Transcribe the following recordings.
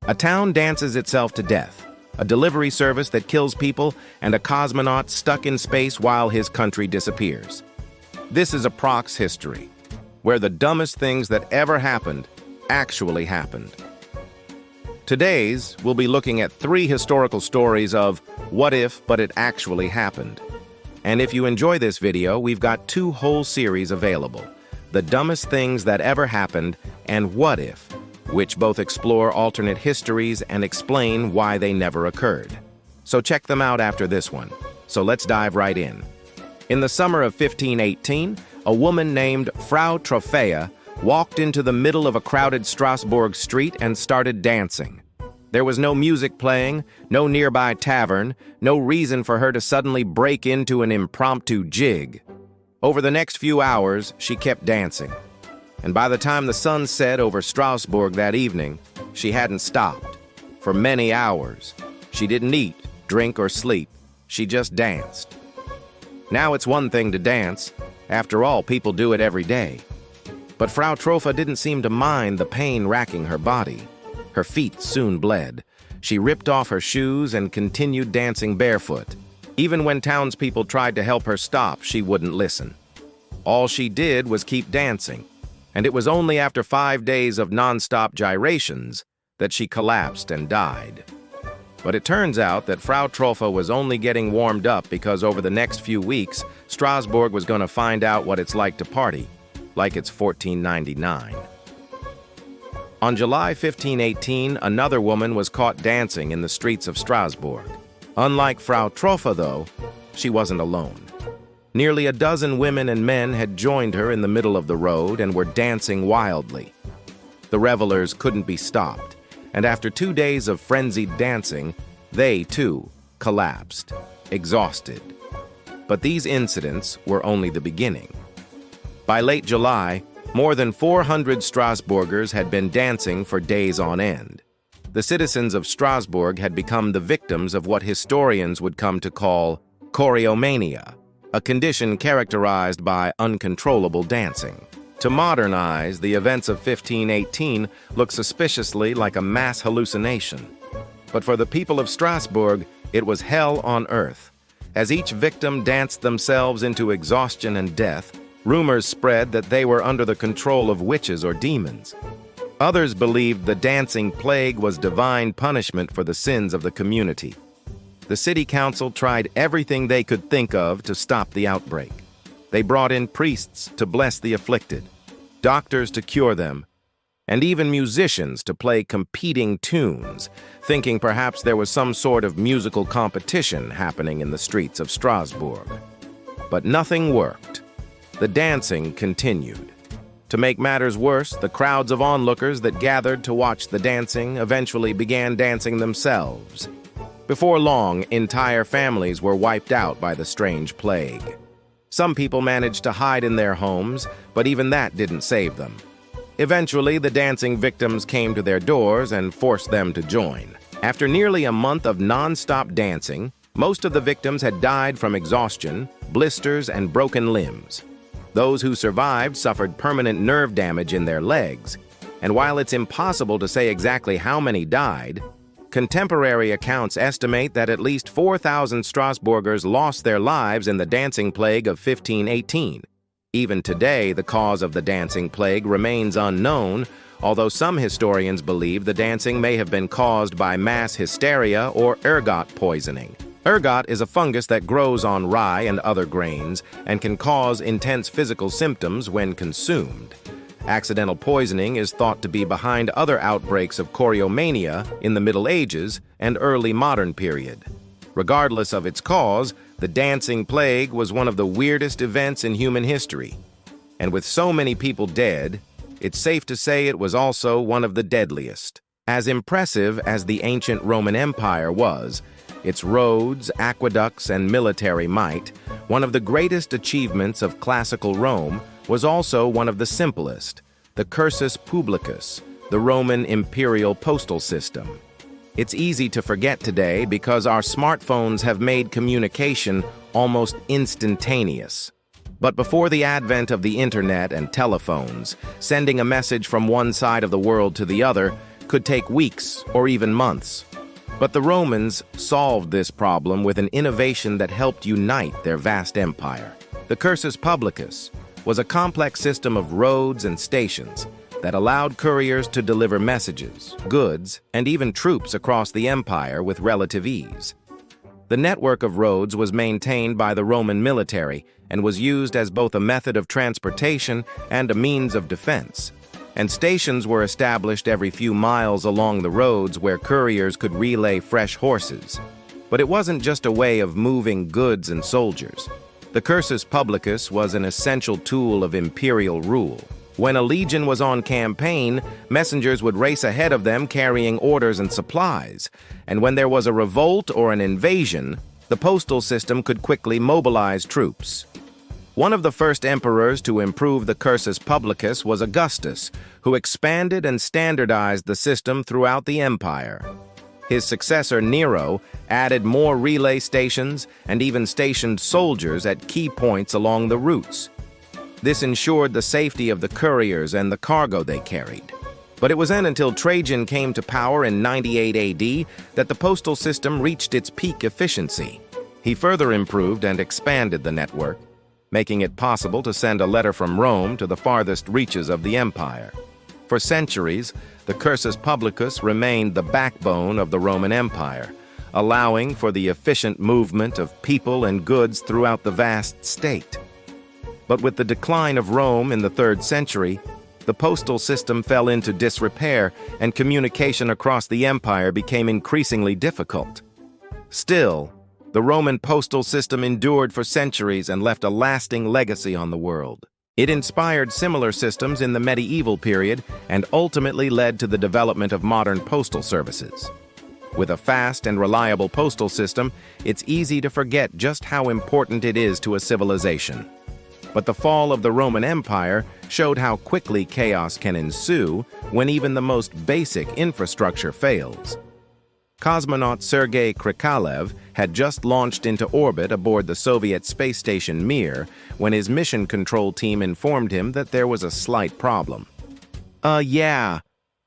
A town dances itself to death, a delivery service that kills people, and a cosmonaut stuck in space while his country disappears. This is a prox history, where the dumbest things that ever happened actually happened. Today's, we'll be looking at 3 historical stories of what if, but it actually happened. And if you enjoy this video, we've got 2 whole series available, The Dumbest Things That Ever Happened and What If, which both explore alternate histories and explain why they never occurred. So check them out after this one. So let's dive right in. In the summer of 1518, a woman named Frau Trophäa walked into the middle of a crowded Strasbourg street and started dancing. There was no music playing, no nearby tavern, no reason for her to suddenly break into an impromptu jig. Over the next few hours, she kept dancing. And by the time the sun set over Strasbourg that evening, she hadn't stopped. For many hours, she didn't eat, drink, or sleep. She just danced. Now it's one thing to dance. After all, people do it every day. But Frau Trophäa didn't seem to mind the pain racking her body. Her feet soon bled. She ripped off her shoes and continued dancing barefoot. Even when townspeople tried to help her stop, she wouldn't listen. All she did was keep dancing. And it was only after 5 days of non-stop gyrations that she collapsed and died. But it turns out that Frau Trophäa was only getting warmed up because over the next few weeks, Strasbourg was going to find out what it's like to party, like it's 1499. On July 1518, another woman was caught dancing in the streets of Strasbourg. Unlike Frau Trophäa, though, she wasn't alone. Nearly a dozen women and men had joined her in the middle of the road and were dancing wildly. The revelers couldn't be stopped, and after 2 days of frenzied dancing, they, too, collapsed, exhausted. But these incidents were only the beginning. By late July, more than 400 Strasbourgers had been dancing for days on end. The citizens of Strasbourg had become the victims of what historians would come to call choreomania, a condition characterized by uncontrollable dancing. To modernize, the events of 1518 look suspiciously like a mass hallucination. But for the people of Strasbourg, it was hell on earth. As each victim danced themselves into exhaustion and death, rumors spread that they were under the control of witches or demons. Others believed the dancing plague was divine punishment for the sins of the community. The city council tried everything they could think of to stop the outbreak. They brought in priests to bless the afflicted, doctors to cure them, and even musicians to play competing tunes, thinking perhaps there was some sort of musical competition happening in the streets of Strasbourg. But nothing worked. The dancing continued. To make matters worse, the crowds of onlookers that gathered to watch the dancing eventually began dancing themselves. Before long, entire families were wiped out by the strange plague. Some people managed to hide in their homes, but even that didn't save them. Eventually, the dancing victims came to their doors and forced them to join. After nearly a month of non-stop dancing, most of the victims had died from exhaustion, blisters, and broken limbs. Those who survived suffered permanent nerve damage in their legs, and while it's impossible to say exactly how many died, contemporary accounts estimate that at least 4,000 Strasbourgers lost their lives in the dancing plague of 1518. Even today, the cause of the dancing plague remains unknown, although some historians believe the dancing may have been caused by mass hysteria or ergot poisoning. Ergot is a fungus that grows on rye and other grains and can cause intense physical symptoms when consumed. Accidental poisoning is thought to be behind other outbreaks of choreomania in the Middle Ages and early modern period. Regardless of its cause, the dancing plague was one of the weirdest events in human history. And with so many people dead, it's safe to say it was also one of the deadliest. As impressive as the ancient Roman Empire was, its roads, aqueducts, and military might, one of the greatest achievements of classical Rome was also one of the simplest, the cursus publicus, the Roman imperial postal system. It's easy to forget today because our smartphones have made communication almost instantaneous. But before the advent of the internet and telephones, sending a message from one side of the world to the other could take weeks or even months. But the Romans solved this problem with an innovation that helped unite their vast empire. The cursus publicus was a complex system of roads and stations that allowed couriers to deliver messages, goods, and even troops across the empire with relative ease. The network of roads was maintained by the Roman military and was used as both a method of transportation and a means of defense. And stations were established every few miles along the roads where couriers could relay fresh horses. But it wasn't just a way of moving goods and soldiers. The cursus publicus was an essential tool of imperial rule. When a legion was on campaign, messengers would race ahead of them carrying orders and supplies. And when there was a revolt or an invasion, the postal system could quickly mobilize troops. One of the first emperors to improve the cursus publicus was Augustus, who expanded and standardized the system throughout the empire. His successor, Nero, added more relay stations and even stationed soldiers at key points along the routes. This ensured the safety of the couriers and the cargo they carried. But it wasn't until Trajan came to power in 98 AD that the postal system reached its peak efficiency. He further improved and expanded the network, making it possible to send a letter from Rome to the farthest reaches of the empire. For centuries, the cursus publicus remained the backbone of the Roman Empire, allowing for the efficient movement of people and goods throughout the vast state. But with the decline of Rome in the 3rd century, the postal system fell into disrepair and communication across the empire became increasingly difficult. Still, the Roman postal system endured for centuries and left a lasting legacy on the world. It inspired similar systems in the medieval period and ultimately led to the development of modern postal services. With a fast and reliable postal system, it's easy to forget just how important it is to a civilization. But the fall of the Roman Empire showed how quickly chaos can ensue when even the most basic infrastructure fails. Cosmonaut Sergei Krikalev had just launched into orbit aboard the Soviet space station Mir when his mission control team informed him that there was a slight problem. Yeah.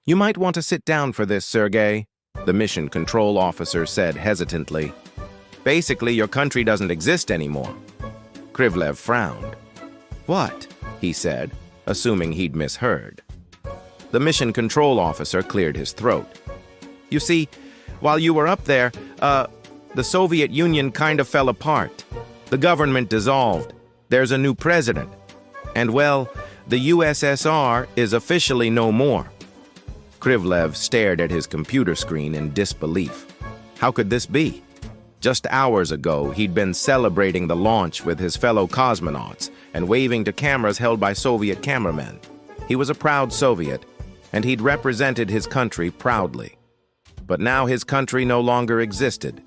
You might want to sit down for this, Sergei," the mission control officer said hesitantly. "Basically, your country doesn't exist anymore." Krikalev frowned. "What?" he said, assuming he'd misheard. The mission control officer cleared his throat. "You see, while you were up there, the Soviet Union kind of fell apart. The government dissolved. There's a new president. And, well, the USSR is officially no more." Krikalev stared at his computer screen in disbelief. How could this be? Just hours ago, he'd been celebrating the launch with his fellow cosmonauts and waving to cameras held by Soviet cameramen. He was a proud Soviet, and he'd represented his country proudly. But now his country no longer existed.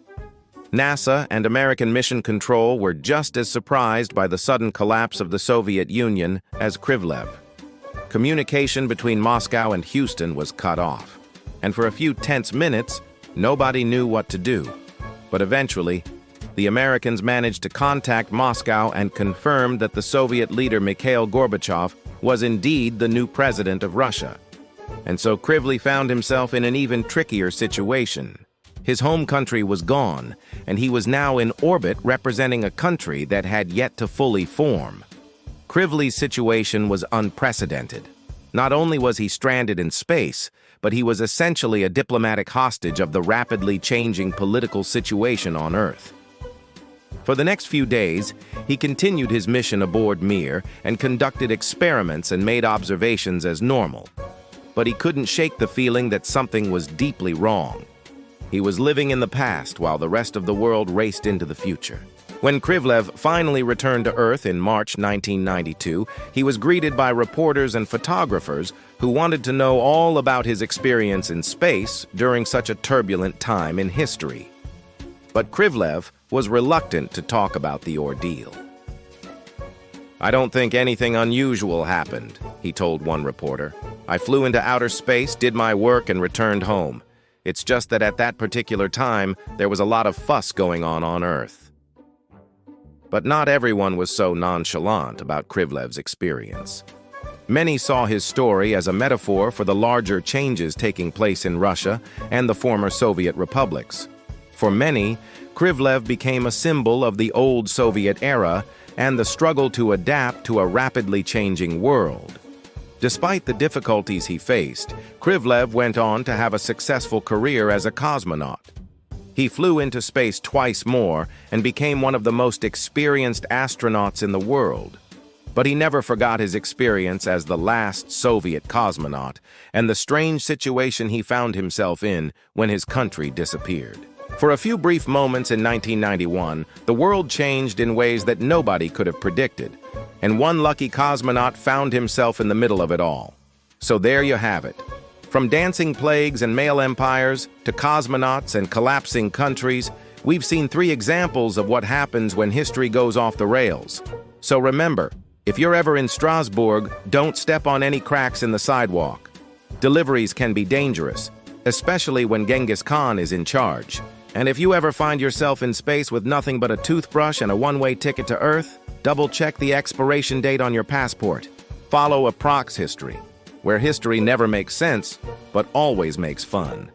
NASA and American Mission Control were just as surprised by the sudden collapse of the Soviet Union as Krikalev. Communication between Moscow and Houston was cut off, and for a few tense minutes, nobody knew what to do. But eventually, the Americans managed to contact Moscow and confirmed that the Soviet leader Mikhail Gorbachev was indeed the new president of Russia. And so Krikalev found himself in an even trickier situation. His home country was gone, and he was now in orbit representing a country that had yet to fully form. Krikalev's situation was unprecedented. Not only was he stranded in space, but he was essentially a diplomatic hostage of the rapidly changing political situation on Earth. For the next few days, he continued his mission aboard Mir and conducted experiments and made observations as normal. But he couldn't shake the feeling that something was deeply wrong. He was living in the past while the rest of the world raced into the future. When Krikalev finally returned to Earth in March 1992, he was greeted by reporters and photographers who wanted to know all about his experience in space during such a turbulent time in history. But Krikalev was reluctant to talk about the ordeal. "I don't think anything unusual happened," he told one reporter. "I flew into outer space, did my work, and returned home. It's just that at that particular time, there was a lot of fuss going on Earth." But not everyone was so nonchalant about Krikalev's experience. Many saw his story as a metaphor for the larger changes taking place in Russia and the former Soviet republics. For many, Krikalev became a symbol of the old Soviet era and the struggle to adapt to a rapidly changing world. Despite the difficulties he faced, Krikalev went on to have a successful career as a cosmonaut. He flew into space twice more and became one of the most experienced astronauts in the world. But he never forgot his experience as the last Soviet cosmonaut and the strange situation he found himself in when his country disappeared. For a few brief moments in 1991, the world changed in ways that nobody could have predicted, and one lucky cosmonaut found himself in the middle of it all. So there you have it. From dancing plagues and male empires to cosmonauts and collapsing countries, we've seen 3 examples of what happens when history goes off the rails. So remember, if you're ever in Strasbourg, don't step on any cracks in the sidewalk. Deliveries can be dangerous, especially when Genghis Khan is in charge. And if you ever find yourself in space with nothing but a toothbrush and a one-way ticket to Earth, double-check the expiration date on your passport. Follow a prox history, where history never makes sense, but always makes fun.